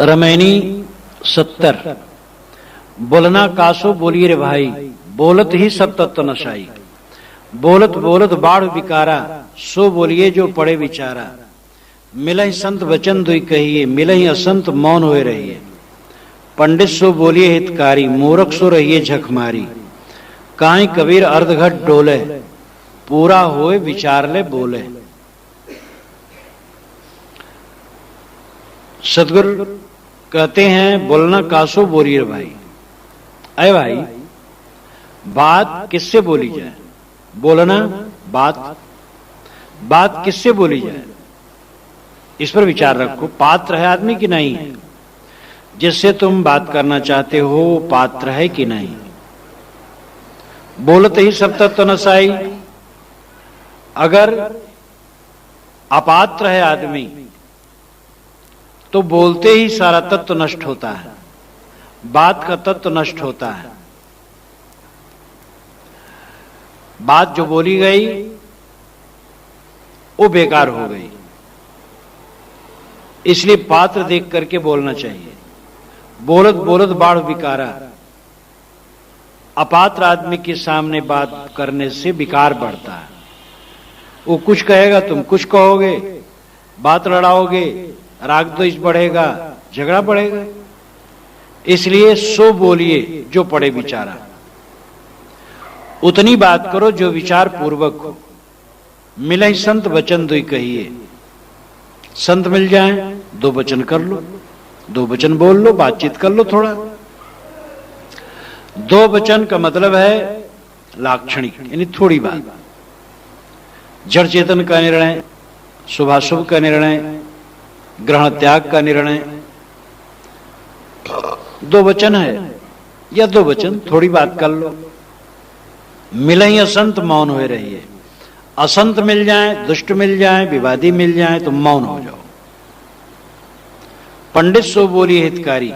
रमैनी 70। बोलना कासो बोलिए रे भाई, बोलत ही सब तत्व नशाई। बोलत बोलत बाढ़ विकारा, सो बोलिए जो पड़े विचारा। मिलहि संत वचन दुई कहिए, मिलहि असंत मौन होए रहिए। पंडित सो बोलिए हितकारी, मूर्ख सो रहिए झकमारी। काई कबीर अर्धघट डोले, पूरा होए विचार ले बोले। सतगुरु कहते हैं बोलना कासो बोलिए रे भाई। अरे भाई, बात किससे बोली जाए? बोलना बात किससे बोली जाए, इस पर विचार रखो। पात्र है आदमी कि नहीं है? जिससे तुम बात करना चाहते हो पात्र है कि नहीं? बोलते ही सब तत्व नसाई। अगर अपात्र है आदमी तो बोलते ही सारा तत्व नष्ट होता है, बात का तत्व नष्ट होता है। बात जो बोली गई वो बेकार हो गई। इसलिए पात्र देख करके बोलना चाहिए। बोलत बोलत बाढ़ विकारा, अपात्र आदमी के सामने बात करने से विकार बढ़ता है। वो कुछ कहेगा, तुम कुछ कहोगे, बात लड़ाओगे, राग द्वेष बढ़ेगा, झगड़ा बढ़ेगा। इसलिए सो बोलिए जो पड़े विचारा। उतनी बात करो जो विचार पूर्वक हो। मिलहि संत वचन दुई कहिए। संत मिल जाए, दो वचन कर लो, दो वचन बोल लो, बातचीत कर लो थोड़ा। दो वचन का मतलब है लाक्षणिक, यानी थोड़ी बात। जड़ चेतन का निर्णय, शुभाशुभ का निर्णय, ग्रहण त्याग का निर्णय, दो वचन है या दो वचन, थोड़ी बात कर लो। मिलहि असंत मौन हुए रहिए। असंत मिल जाए, दुष्ट मिल जाए, विवादी मिल जाए तो मौन हो जाओ। पंडित सो बोलिए हितकारी।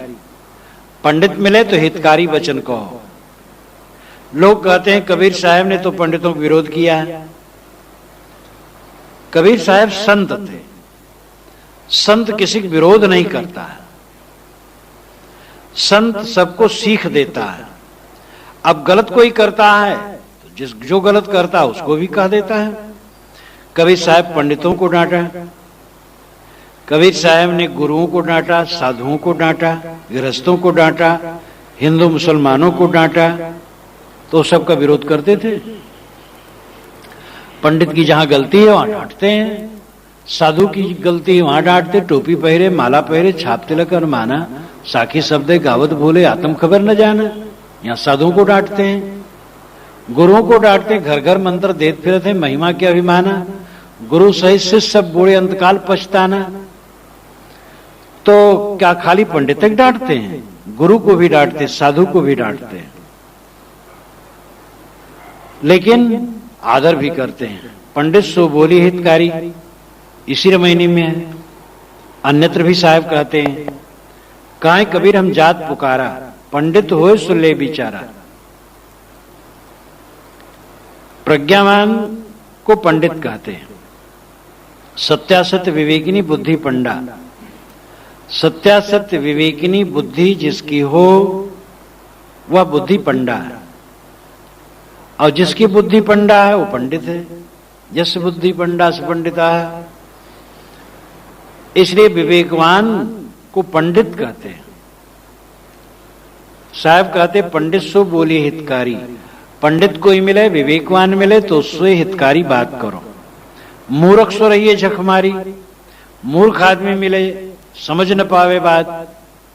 पंडित मिले तो हितकारी वचन कहो। लोग कहते हैं कबीर साहब ने तो पंडितों को विरोध किया है। कबीर साहब संत थे। संत किसी का विरोध नहीं करता है। संत सबको सीख देता है। अब गलत कोई करता है तो जो गलत करता है उसको भी कह देता है। कबीर साहब पंडितों को डांटा, कबीर साहब ने गुरुओं को डांटा, साधुओं को डांटा, गृहस्थों को डांटा, हिंदू मुसलमानों को डांटा, तो सबका विरोध करते थे। पंडित की जहां गलती है वहां डांटते हैं, साधु की गलती है वहां डांटते। टोपी पहरे, माला पहरे, छाप तिलक और माना, साखी शब्द गावत बोले, आत्म खबर न जाना, यहां साधुओं को डांटते हैं। गुरुओं को डांटते, घर घर मंत्र देते फिरते, महिमा के अभिमाना, गुरु सहित शिष्य सब बूढ़े अंतकाल पछताना। तो क्या खाली पंडित तक डांटते हैं? गुरु को भी डांटते, साधु को भी डांटते हैं, लेकिन आदर भी करते हैं। पंडित सो बोली हितकारी, इसी रमैनी में है। अन्यत्र भी साहब कहते हैं, काहे कबीर हम जात पुकारा, पंडित होए सो ले बिचारा। प्रज्ञावान को पंडित कहते हैं। सत्यासत्य विवेकिनी बुद्धि पंडा। सत्यासत्य विवेकिनी बुद्धि जिसकी हो वह बुद्धि पंडा है, और जिसकी बुद्धि पंडा है वो पंडित है। जस बुद्धि पंडा से पंडिता है। इसलिए विवेकवान को पंडित कहते हैं। साहब कहते पंडित सो बोली हितकारी। पंडित कोई मिले, विवेकवान मिले तो उससे हितकारी बात करो। मूर्ख सो रहिए झकमारी। मूर्ख आदमी मिले, समझ न पावे बात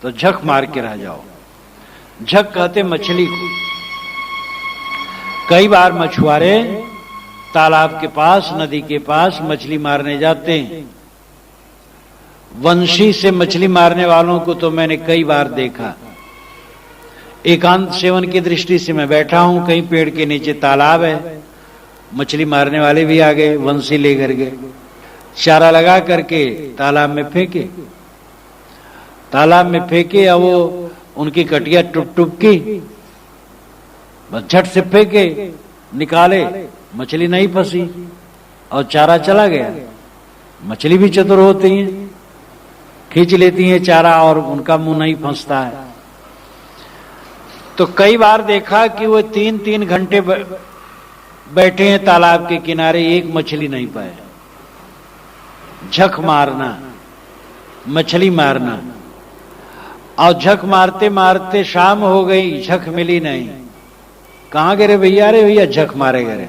तो झक मार के रह जाओ। झक कहते मछली को। कई बार मछुआरे तालाब के पास, नदी के पास मछली मारने जाते हैं। वंशी से मछली मारने वालों को तो मैंने कई बार देखा। एकांत सेवन की दृष्टि से मैं बैठा हूं, कहीं पेड़ के नीचे तालाब है, मछली मारने वाले भी आ गए, वंशी लेकर गए, चारा लगा करके तालाब में फेंके। तालाब में फेंके और वो उनकी कटिया टूट टूट की, बस झट से फेंके, निकाले, मछली नहीं फंसी और चारा चला गया। मछली भी चतुर होती हैं। खींच लेती हैं चारा और उनका मुंह नहीं फंसता है। तो कई बार देखा कि वो 3-3 घंटे बैठे हैं तालाब के किनारे, एक मछली नहीं पाए। झक मारना, मछली मारना, और झक मारते मारते शाम हो गई, झक मिली नहीं। कहां गिरे भैया? अरे भैया झक मारे गए।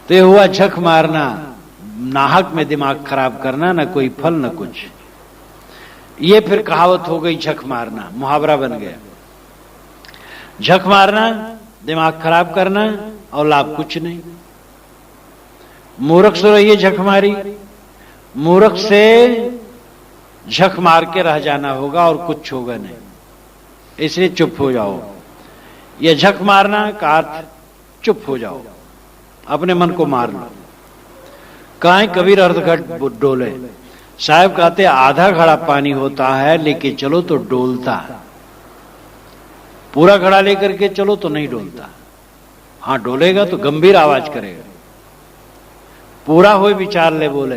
तो ये हुआ झक मारना, नाहक में दिमाग खराब करना, ना कोई फल ना कुछ। ये फिर कहावत हो गई झक मारना, मुहावरा बन गया। झक मारना, दिमाग खराब करना और लाभ कुछ नहीं। मूर्ख से रहिए झक मारी, मूर्ख से झक मार के रह जाना होगा और कुछ होगा नहीं, इसलिए चुप हो जाओ। यह झक मारना का अर्थ चुप हो जाओ, अपने मन को मार लो। काहे कबीर अर्धघट डोले। साहब कहते आधा घड़ा पानी होता है लेके चलो तो डोलता है, पूरा घड़ा लेकर के चलो तो नहीं डोलता। हां डोलेगा तो गंभीर आवाज करेगा, पूरा हो विचार ले बोले।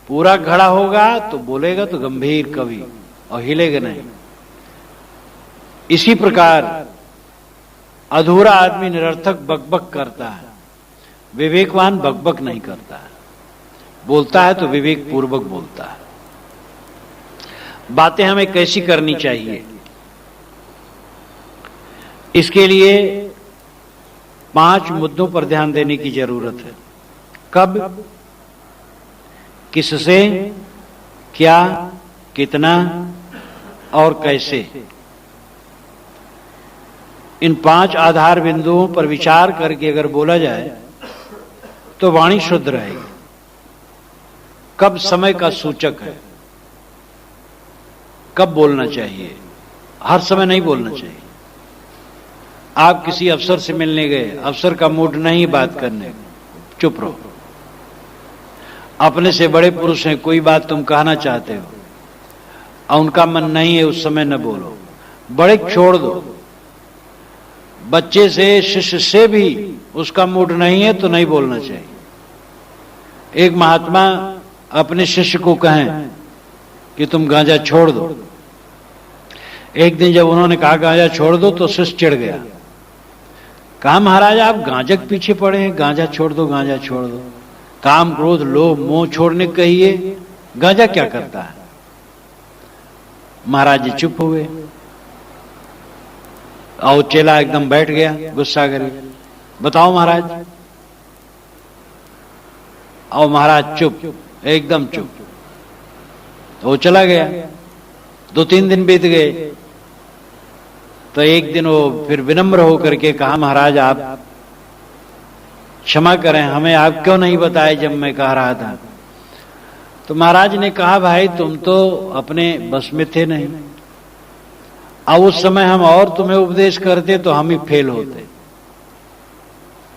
पूरा घड़ा होगा तो बोलेगा तो गंभीर कवि, और हिलेगा नहीं। इसी प्रकार अधूरा आदमी निरर्थक बकबक करता है, विवेकवान बकबक नहीं करता है। बोलता है तो विवेक पूर्वक बोलता है। बातें हमें कैसी करनी चाहिए, इसके लिए 5 मुद्दों पर ध्यान देने की जरूरत है। कब, किससे, क्या, कितना और कैसे। इन 5 आधार बिंदुओं पर विचार करके अगर बोला जाए तो वाणी शुद्ध रहेगी। कब समय का सूचक है, कब बोलना चाहिए। हर समय नहीं बोलना चाहिए। आप किसी अफसर से मिलने गए, अफसर का मूड नहीं बात करने, चुप रहो। अपने से बड़े पुरुष हैं, कोई बात तुम कहना चाहते हो और उनका मन नहीं है, उस समय न बोलो, बड़े छोड़ दो। बच्चे से, शिष्य से भी उसका मूड नहीं है तो नहीं बोलना चाहिए। एक महात्मा अपने शिष्य को कहें कि तुम गांजा छोड़ दो। एक दिन जब उन्होंने कहा गांजा छोड़ दो तो शिष्य चिढ़ गया। कहा महाराज आप गांजा के पीछे पड़े हैं, गांजा छोड़ दो, गांजा छोड़ दो। काम, क्रोध, लोभ, मोह छोड़ने कहिए, गांजा क्या करता है। महाराज जी चुप हुए और चेला एकदम बैठ गया गुस्सा करके, बताओ महाराज। और महाराज चुप, एकदम चुप। तो वो चला गया। 2-3 दिन बीत गए तो एक दिन वो फिर विनम्र होकर के कहा महाराज आप क्षमा करें, हमें आप क्यों नहीं बताए जब मैं कह रहा था। तो महाराज ने कहा भाई तुम तो अपने बस में थे नहीं, अब उस समय हम और तुम्हें उपदेश करते तो हम ही फेल होते।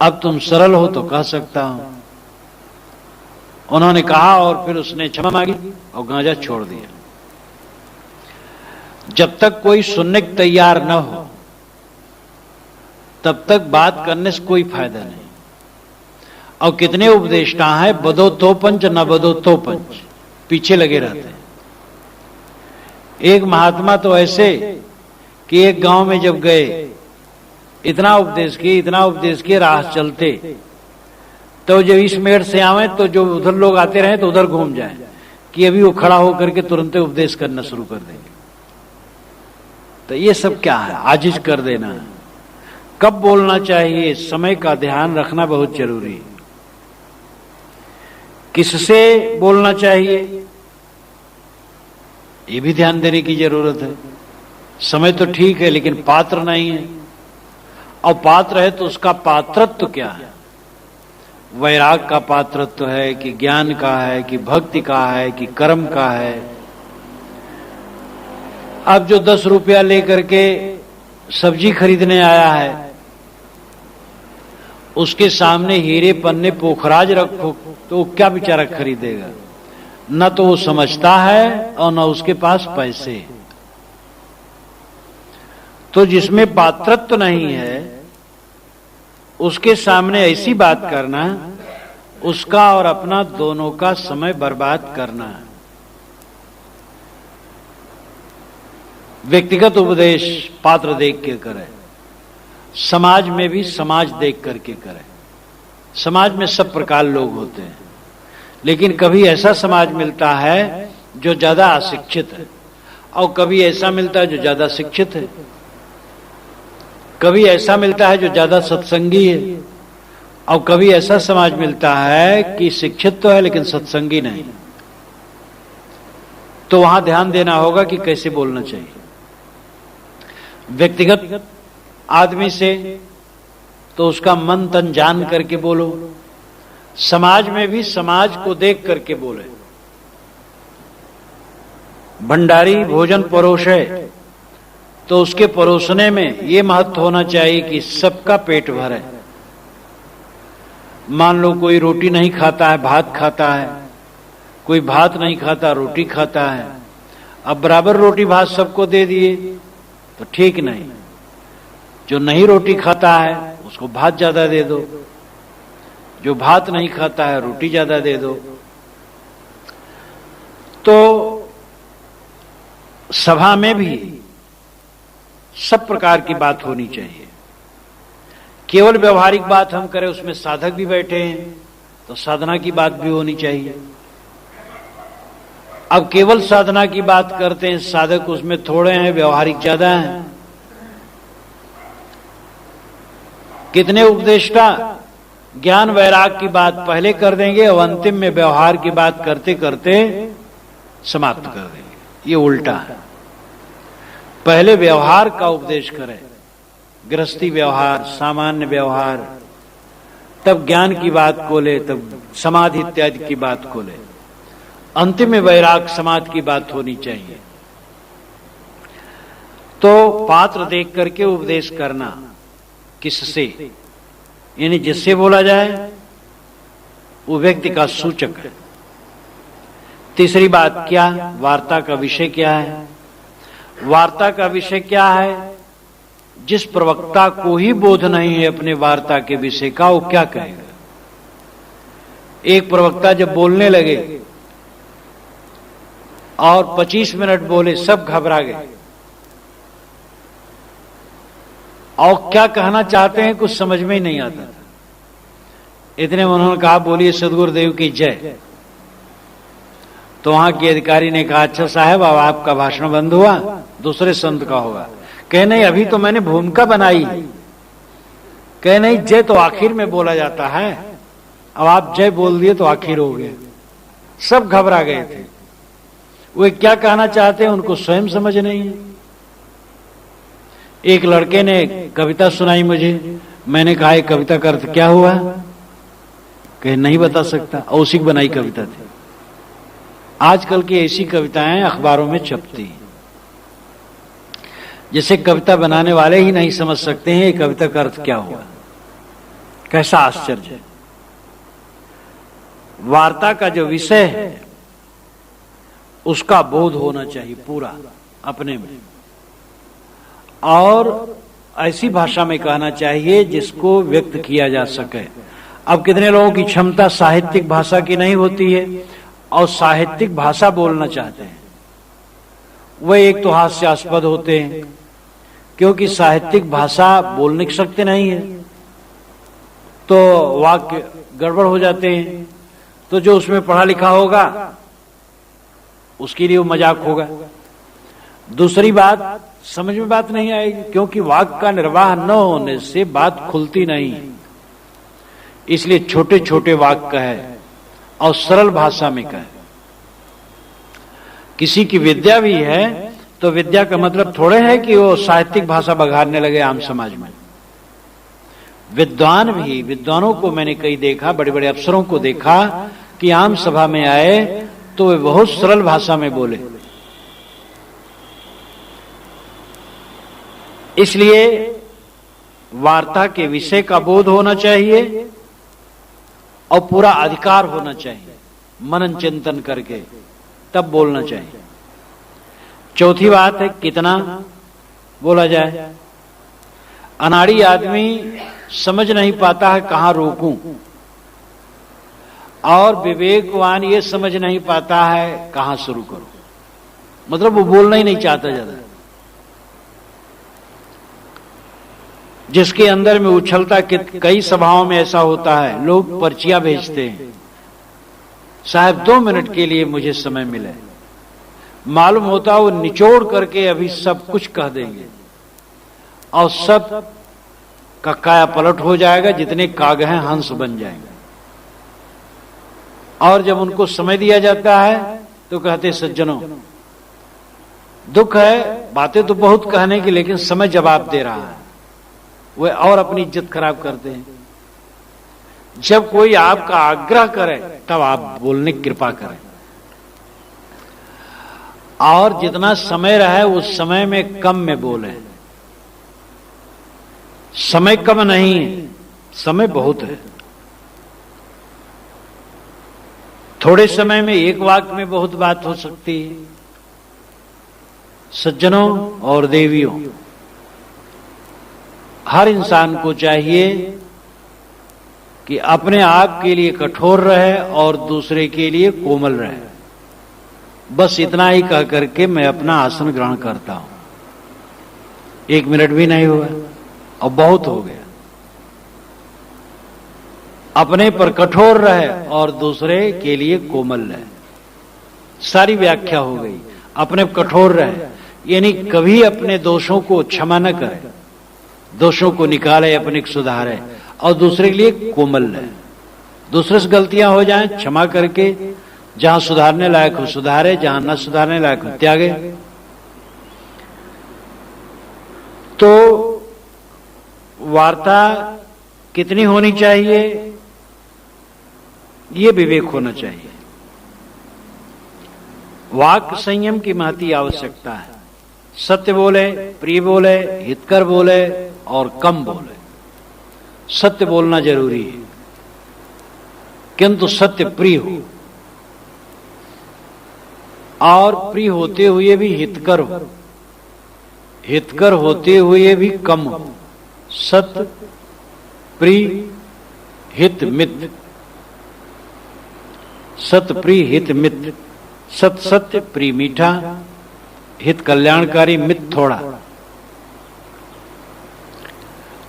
अब तुम सरल हो तो कह सकता हूं। उन्होंने कहा और फिर उसने क्षमा मांगी और गांजा छोड़ दिया। जब तक कोई सुनने को तैयार न हो तब तक बात करने से कोई फायदा नहीं। और कितने उपदेष्टा हैं, बदो तो पंच न बदो तो पंच, पीछे लगे रहते हैं। एक महात्मा तो ऐसे कि एक गांव में जब गए, इतना उपदेश किए राह चलते, तो जब इस मेड़ से आवे तो जो उधर लोग आते रहे तो उधर घूम जाए कि अभी वो खड़ा होकर के तुरंत उपदेश करना शुरू कर देंगे। तो ये सब क्या है, आजिज कर देना। कब बोलना चाहिए, समय का ध्यान रखना बहुत जरूरी है। किससे बोलना चाहिए ये भी ध्यान देने की जरूरत है। समय तो ठीक है लेकिन पात्र नहीं है, और पात्र है तो उसका पात्रत्व क्या है। वैराग का पात्रत्व है कि ज्ञान का है कि भक्ति का है कि कर्म का है। अब जो 10 रुपया लेकर के सब्जी खरीदने आया है उसके सामने हीरे पन्ने पोखराज रखो तो वो क्या बेचारा खरीदेगा। न तो वो समझता है और न उसके पास पैसे। तो जिसमें पात्रत्व नहीं है उसके सामने ऐसी बात करना, उसका और अपना दोनों का समय बर्बाद करना है। व्यक्तिगत उपदेश पात्र देख के करे, समाज में भी समाज देख करके करे। समाज में सब प्रकार लोग होते हैं, लेकिन कभी ऐसा समाज मिलता है जो ज्यादा अशिक्षित है, और कभी ऐसा मिलता है जो ज्यादा शिक्षित है, कभी ऐसा मिलता है जो ज्यादा सत्संगी है, और कभी ऐसा समाज मिलता है कि शिक्षित तो है लेकिन सत्संगी नहीं। तो वहां ध्यान देना होगा कि कैसे बोलना चाहिए। व्यक्तिगत आदमी से तो उसका मन तन जान करके बोलो, समाज में भी समाज को देख करके बोले। भंडारी भोजन परोसे तो उसके परोसने में यह महत्व होना चाहिए कि सबका पेट भरे। मान लो कोई रोटी नहीं खाता है, भात खाता है, कोई भात नहीं खाता रोटी खाता है, अब बराबर रोटी भात सबको दे दिए तो ठीक नहीं। जो नहीं रोटी खाता है उसको भात ज्यादा दे दो, जो भात नहीं खाता है रोटी ज्यादा दे दो। तो सभा में भी सब प्रकार की बात होनी चाहिए। केवल व्यवहारिक बात हम करें, उसमें साधक भी बैठे हैं तो साधना की बात भी होनी चाहिए। अब केवल साधना की बात करते हैं, साधक उसमें थोड़े हैं, व्यवहारिक ज्यादा हैं। कितने उपदेष्टा ज्ञान वैराग की बात पहले कर देंगे और अंतिम में व्यवहार की बात करते करते समाप्त कर देंगे। ये उल्टा है। पहले व्यवहार का उपदेश करें, गृहस्थी व्यवहार, सामान्य व्यवहार, तब ज्ञान की बात को ले, तब समाधि इत्यादि की बात को ले, अंतिम में वैराग समाधि की बात होनी चाहिए। तो पात्र देख करके उपदेश करना, किससे, यानी जिससे बोला जाए वो व्यक्ति का सूचक है। तीसरी बात क्या, वार्ता का विषय क्या है। वार्ता का विषय क्या है, जिस प्रवक्ता को ही बोध नहीं है अपने वार्ता के विषय का, वो क्या कहेगा। एक प्रवक्ता जब बोलने लगे और 25 मिनट बोले, सब घबरा गए और क्या कहना चाहते हैं कुछ समझ में ही नहीं आता था। इतने में उन्होंने कहा, बोलिए सदगुरुदेव की जय। तो वहां के अधिकारी ने कहा, अच्छा साहब अब आपका भाषण बंद हुआ, दूसरे संत का होगा। कहे नहीं, अभी तो मैंने भूमिका बनाई। कहे नहीं, जय तो आखिर में बोला जाता है, अब आप जय बोल दिए तो आखिर हो गया। सब घबरा गए थे, वे क्या कहना चाहते हैं उनको स्वयं समझ नहीं है। एक लड़के ने कविता सुनाई मुझे, मैंने कहा कविता का अर्थ क्या हुआ, कहे नहीं बता सकता, और उसी की बनाई कविता थी। आजकल की ऐसी कविताएं अखबारों में छपती हैं, जैसे कविता बनाने वाले ही नहीं समझ सकते हैं ये कविता का अर्थ क्या हुआ। कैसा आश्चर्य है। वार्ता का जो विषय है उसका बोध होना चाहिए पूरा अपने में, और ऐसी भाषा में कहना चाहिए जिसको व्यक्त किया जा सके। अब कितने लोगों की क्षमता साहित्यिक भाषा की नहीं होती है और साहित्यिक भाषा बोलना चाहते हैं, वे एक तो हास्यास्पद होते हैं क्योंकि साहित्यिक भाषा बोलने की शक्ति नहीं है, तो वाक्य गड़बड़ हो जाते हैं। तो जो उसमें पढ़ा लिखा होगा उसके लिए वो मजाक होगा। दूसरी बात, समझ में बात नहीं आएगी क्योंकि वाक्य का निर्वाह न होने से बात खुलती नहीं। इसलिए छोटे छोटे वाक्य है और सरल भाषा में कहे। किसी की विद्या भी है तो विद्या का मतलब थोड़े है कि वो साहित्यिक भाषा बघाड़ने लगे आम समाज में। विद्वान भी, विद्वानों को मैंने कई देखा, बड़े बड़े अफसरों को देखा कि आम सभा में आए तो वे बहुत सरल भाषा में बोले। इसलिए वार्ता के विषय का बोध होना चाहिए और पूरा अधिकार होना चाहिए, मनन चिंतन करके तब बोलना चाहिए। चौथी बात है कितना बोला जाए। अनाड़ी आदमी समझ नहीं पाता है कहां रोकूं, और विवेकवान ये समझ नहीं पाता है कहां शुरू करूं। मतलब वो बोलना ही नहीं चाहता ज्यादा, जिसके अंदर में उछलता कि कई सभाओं में ऐसा होता है, लोग पर्चियां भेजते हैं, साहब 2 मिनट के लिए मुझे समय मिले, मालूम होता वो निचोड़ करके अभी सब कुछ कह देंगे और सब का काया पलट हो जाएगा, जितने काग हैं हंस बन जाएंगे। और जब उनको समय दिया जाता है तो कहते सज्जनों दुख है, बातें तो बहुत कहने की, लेकिन समय जवाब दे रहा है, वे और अपनी इज्जत खराब करते हैं। जब कोई आपका आग्रह करे तब आप बोलने की कृपा करें, और जितना समय रहे उस समय में कम में बोले। समय कम नहीं है, समय बहुत है। थोड़े समय में एक वाक्य में बहुत बात हो सकती है। सज्जनों और देवियों, हर इंसान को चाहिए कि अपने आप के लिए कठोर रहे और दूसरे के लिए कोमल रहे। बस इतना ही कह करके मैं अपना आसन ग्रहण करता हूं। 1 मिनट भी नहीं हुआ और बहुत हो गया। अपने पर कठोर रहे और दूसरे के लिए कोमल रहे, सारी व्याख्या हो गई। अपने पर कठोर रहे यानी कभी अपने दोषों को क्षमा न करे, दोषों को निकाले, अपने को सुधारे, और दूसरे के लिए कोमल रहे। दूसरे से गलतियां हो जाएं क्षमा करके, जहां सुधारने लायक हो सुधारे, जहां न सुधारने लायक हो त्यागे। तो वार्ता कितनी होनी चाहिए, ये विवेक होना चाहिए। वाक संयम की महती आवश्यकता है। सत्य बोले, प्रिय बोले, हितकर बोले और कम बोले। सत्य बोलना जरूरी है, किंतु सत्य प्रिय हो, और प्रिय होते हुए भी हितकर हो, हितकर होते हुए भी कम हो। सत्य प्रिय हित मित, सत्य प्रिय हित मित। सत्य सत्य, प्रिय मीठा, हित कल्याणकारी, मित थोड़ा।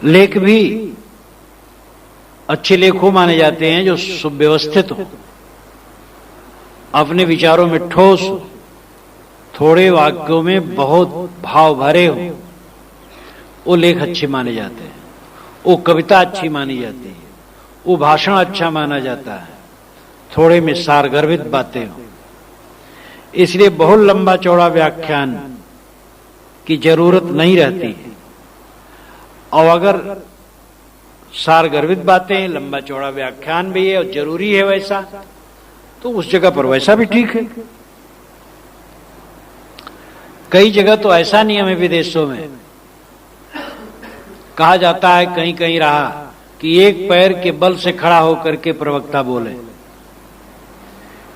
लेख भी अच्छे लेखों माने जाते हैं जो सुव्यवस्थित हो, अपने विचारों में ठोस हो, थोड़े वाक्यों में बहुत भाव भरे हो, वो लेख अच्छे माने जाते हैं। वो कविता अच्छी मानी जाती है, वो भाषण अच्छा माना जाता है, थोड़े में सारगर्भित बातें हो। इसलिए बहुत लंबा चौड़ा व्याख्यान की जरूरत नहीं रहती है, और अगर सारगर्भित बातें, लंबा चौड़ा व्याख्यान भी है और जरूरी है वैसा, तो उस जगह पर वैसा भी ठीक है। कई जगह तो ऐसा नियम है विदेशों में, कहा जाता है, कहीं कहीं रहा कि एक पैर के बल से खड़ा होकर के प्रवक्ता बोले,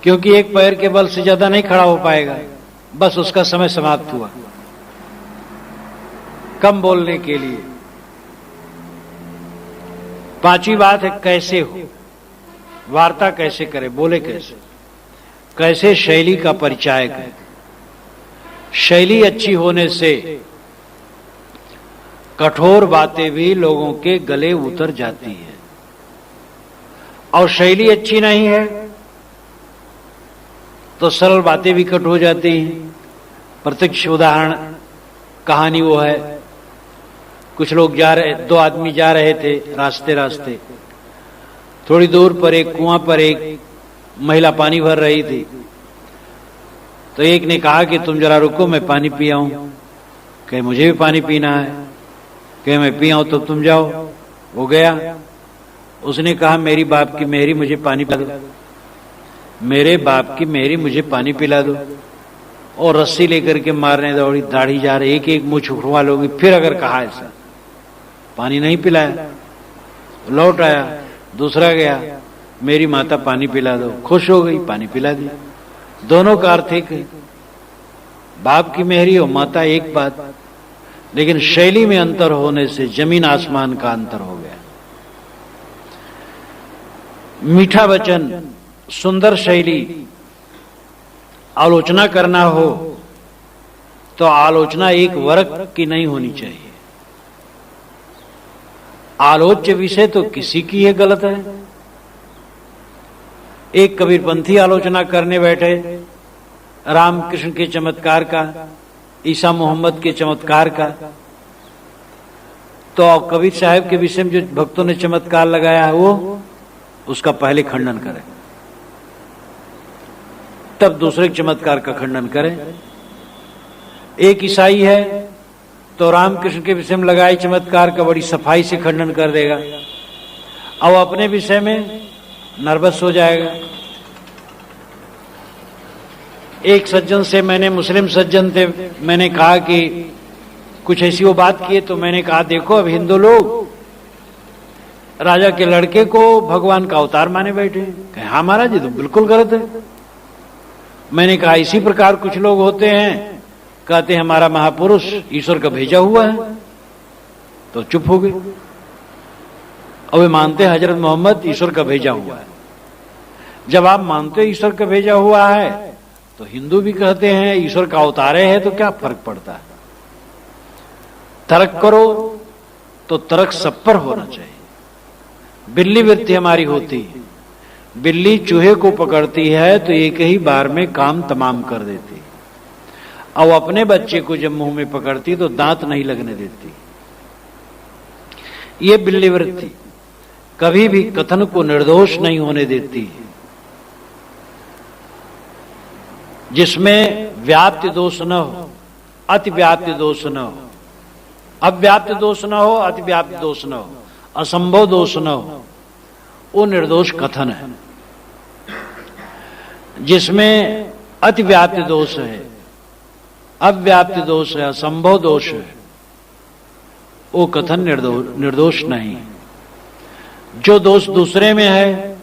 क्योंकि एक पैर के बल से ज्यादा नहीं खड़ा हो पाएगा, बस उसका समय समाप्त हुआ। कम बोलने के लिए। 5वीं बात है कैसे हो, वार्ता कैसे करे, बोले कैसे, कैसे शैली का परिचय करें। शैली अच्छी होने से कठोर बातें भी लोगों के गले उतर जाती है, और शैली अच्छी नहीं है तो सरल बातें भी कट हो जाती हैं। प्रत्यक्ष उदाहरण कहानी वो है, कुछ लोग जा रहे, 2 आदमी जा रहे थे रास्ते रास्ते, थोड़ी दूर पर एक कुआं पर एक महिला पानी भर रही थी। तो एक ने कहा कि तुम जरा रुको, मैं पानी पी आऊं। कहे मुझे भी पानी पीना है। कहे मैं पी आऊं तो तुम जाओ। वो गया, उसने कहा मेरी बाप की मेहरी मुझे पानी पिला दो, मेरे बाप की मेहरी मुझे पानी पिला दो। और रस्सी लेकर के मारने दौड़ी, दाढ़ी जा रही, एक एक मुंह छुड़वा लोगी। फिर अगर कहा ऐसा, पानी नहीं पिलाया, लौट आया, दूसरा गया, मेरी माता पानी पिला दो, खुश हो गई, पानी पिला दिया। दोनों का अर्थ एक है, बाप की मेहरी और माता एक बात, लेकिन शैली में अंतर होने से जमीन आसमान का अंतर हो गया। मीठा वचन, सुंदर शैली, आलोचना करना हो तो आलोचना एक वर्ग की नहीं होनी चाहिए, आलोच्य विषय तो किसी की है गलत है। एक कबीरपंथी आलोचना करने बैठे रामकृष्ण के चमत्कार का, ईसा मोहम्मद के चमत्कार का, तो कबीर साहब के विषय में जो भक्तों ने चमत्कार लगाया है वो उसका पहले खंडन करें, तब दूसरे चमत्कार का खंडन करें। एक ईसाई है तो रामकृष्ण के विषय में लगाए चमत्कार का बड़ी सफाई से खंडन कर देगा, और अपने विषय में नर्वस हो जाएगा। एक सज्जन से मैंने, मुस्लिम सज्जन थे, मैंने कहा कि कुछ ऐसी वो बात की, तो मैंने कहा देखो अब हिंदू लोग राजा के लड़के को भगवान का अवतार माने बैठे। कहे हाँ महाराज जी तो बिल्कुल गलत है। मैंने कहा इसी प्रकार कुछ लोग होते हैं, कहते हैं हमारा महापुरुष ईश्वर का भेजा हुआ है, तो चुप हो गए। और वे मानते हैं हजरत मोहम्मद ईश्वर का भेजा हुआ है। जब आप मानते हो ईश्वर का भेजा हुआ है, तो हिंदू भी कहते हैं ईश्वर का अवतार है, तो क्या फर्क पड़ता है। तर्क करो तो तर्क सब पर होना चाहिए। बिल्ली वृत्ति हमारी होती है, बिल्ली चूहे को पकड़ती है तो एक ही बार में काम तमाम कर देती, और अपने बच्चे को जब मुंह में पकड़ती तो दांत नहीं लगने देती। ये बिल्ली वृत्ति कभी भी कथन को निर्दोष नहीं होने देती, जिसमें व्याप्ति दोष न हो, अति व्याप्ति दोष न हो, अव्याप्त दोष न हो, अति व्याप्त दोष न हो, असंभव दोष न हो, वो निर्दोष कथन है। जिसमें अति व्याप्त दोष है, अव्याप्त दोष है, असंभव दोष है, वो कथन निर्दोष नहीं। जो दोष दूसरे में है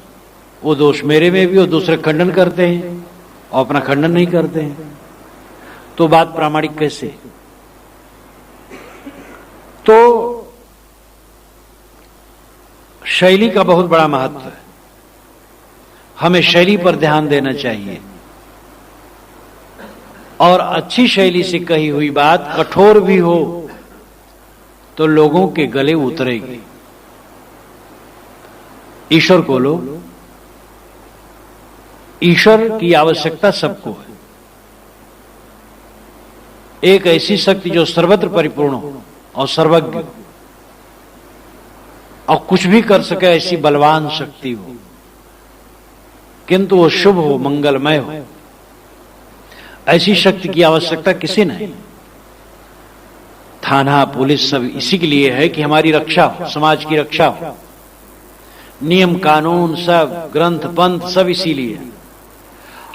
वो दोष मेरे में भी, वो दूसरे खंडन करते हैं और अपना खंडन नहीं करते हैं, तो बात प्रामाणिक कैसे। तो शैली का बहुत बड़ा महत्व है, हमें शैली पर ध्यान देना चाहिए। और अच्छी शैली से कही हुई बात कठोर भी हो तो लोगों के गले उतरेगी। ईश्वर को लो, ईश्वर की आवश्यकता सबको है। एक ऐसी शक्ति जो सर्वत्र परिपूर्ण हो और सर्वज्ञ हो और कुछ भी कर सके, ऐसी बलवान शक्ति हो, किंतु वो शुभ हो, मंगलमय हो। ऐसी शक्ति की आवश्यकता किसी नहीं। थाना पुलिस सब इसी के लिए है कि हमारी रक्षा हो, समाज की रक्षा हो। नियम कानून सब, ग्रंथ पंथ सब इसीलिए।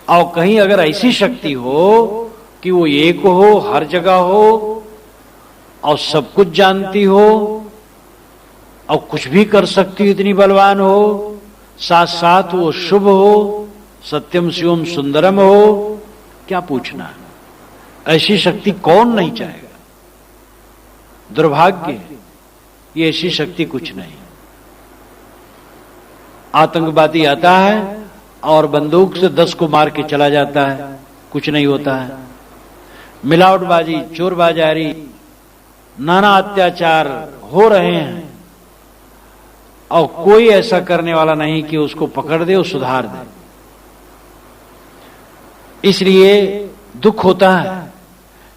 और कहीं अगर ऐसी शक्ति हो कि वो एक हो, हर जगह हो और सब कुछ जानती हो और कुछ भी कर सकती हो, इतनी बलवान हो, साथ साथ वो शुभ हो, सत्यम शिवम सुंदरम हो, क्या पूछना। ऐसी शक्ति कौन नहीं चाहेगा। दुर्भाग्य ये ऐसी शक्ति कुछ नहीं। आतंकवादी आता है और बंदूक से 10 को मार के चला जाता है, कुछ नहीं होता है। मिलावटबाजी, चोर बाजारी, नाना अत्याचार हो रहे हैं और कोई ऐसा करने वाला नहीं कि उसको पकड़ दे और सुधार दे। इसलिए दुख होता है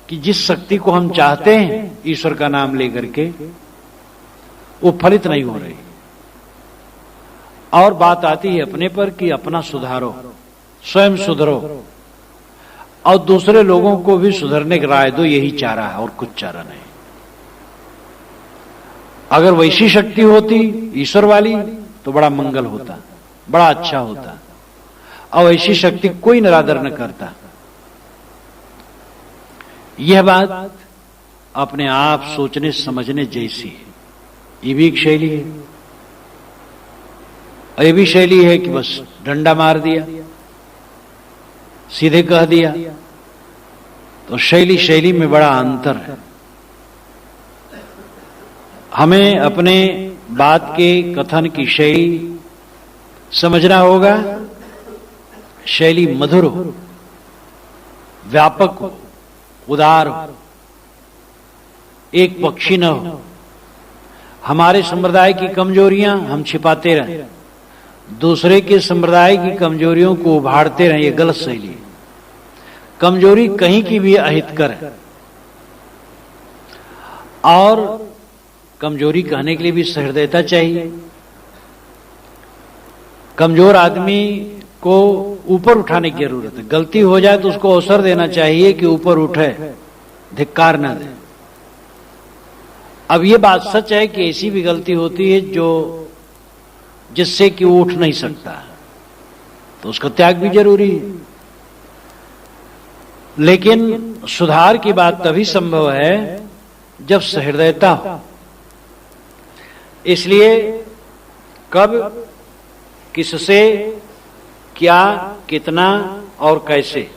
कि जिस शक्ति को हम चाहते हैं ईश्वर का नाम लेकर के, वो फलित नहीं हो रही। और बात आती है अपने पर कि अपना सुधारो, स्वयं सुधरो और दूसरे लोगों को भी सुधरने की राय दो। यही चारा है और कुछ चारा नहीं। अगर वैसी शक्ति होती ईश्वर वाली तो बड़ा मंगल होता, बड़ा अच्छा होता। और ऐसी शक्ति कोई निरादर न करता। यह बात अपने आप सोचने समझने जैसी है। ये भी एक शैली है। और ये भी शैली है कि बस डंडा मार दिया, सीधे कह दिया। तो शैली शैली में बड़ा अंतर है। हमें अपने बात के कथन की शैली समझना होगा। शैली मधुर हो, व्यापक हो, उदार हो, एक पक्षी न हो। हमारे संप्रदाय की कमजोरियां हम छिपाते रहें, दूसरे के संप्रदाय की कमजोरियों को उभारते रहें, ये गलत शैली है। कमजोरी कहीं की भी अहितकर है, और कमजोरी कहने के लिए भी सहृदयता चाहिए। कमजोर आदमी को ऊपर उठाने की जरूरत है। गलती हो जाए तो उसको अवसर देना चाहिए कि ऊपर उठे, धिक्कार न दे। अब ये बात सच है कि ऐसी भी गलती होती है जो जिससे कि वो उठ नहीं सकता, तो उसका त्याग भी जरूरी है। लेकिन सुधार की बात तभी संभव है जब सहृदयता हो। इसलिए कब, किससे, क्या, कितना और कैसे,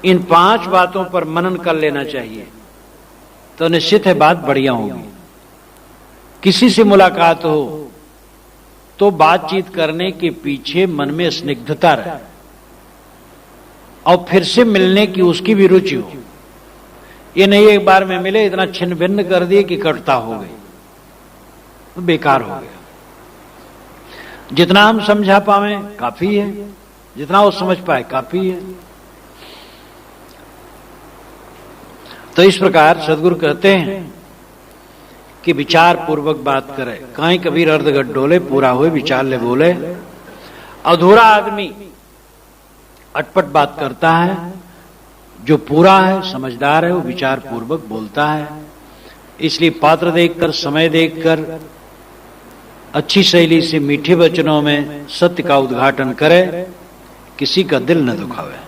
इन 5 बातों पर मनन कर लेना चाहिए, तो निश्चित है बात बढ़िया होगी। किसी से मुलाकात हो तो बातचीत करने के पीछे मन में स्निग्धता रहे, और फिर से मिलने की उसकी भी रुचि हो। ये नहीं एक बार में मिले, इतना छिन्न भिन्न कर दिए कि कटता हो गई, तो बेकार हो गया। जितना हम समझा पावे काफी है, जितना वो समझ पाए काफी है। तो इस प्रकार सदगुरु कहते हैं कि विचार पूर्वक बात करे। कहीं कबीर अर्धगट डोले, पूरा हुए विचार ले बोले। अधूरा आदमी अटपट बात करता है, जो पूरा है, समझदार है, वो विचार पूर्वक बोलता है। इसलिए पात्र देखकर, समय देखकर, अच्छी शैली से मीठे वचनों में सत्य का उद्घाटन करे, किसी का दिल न दुखावे।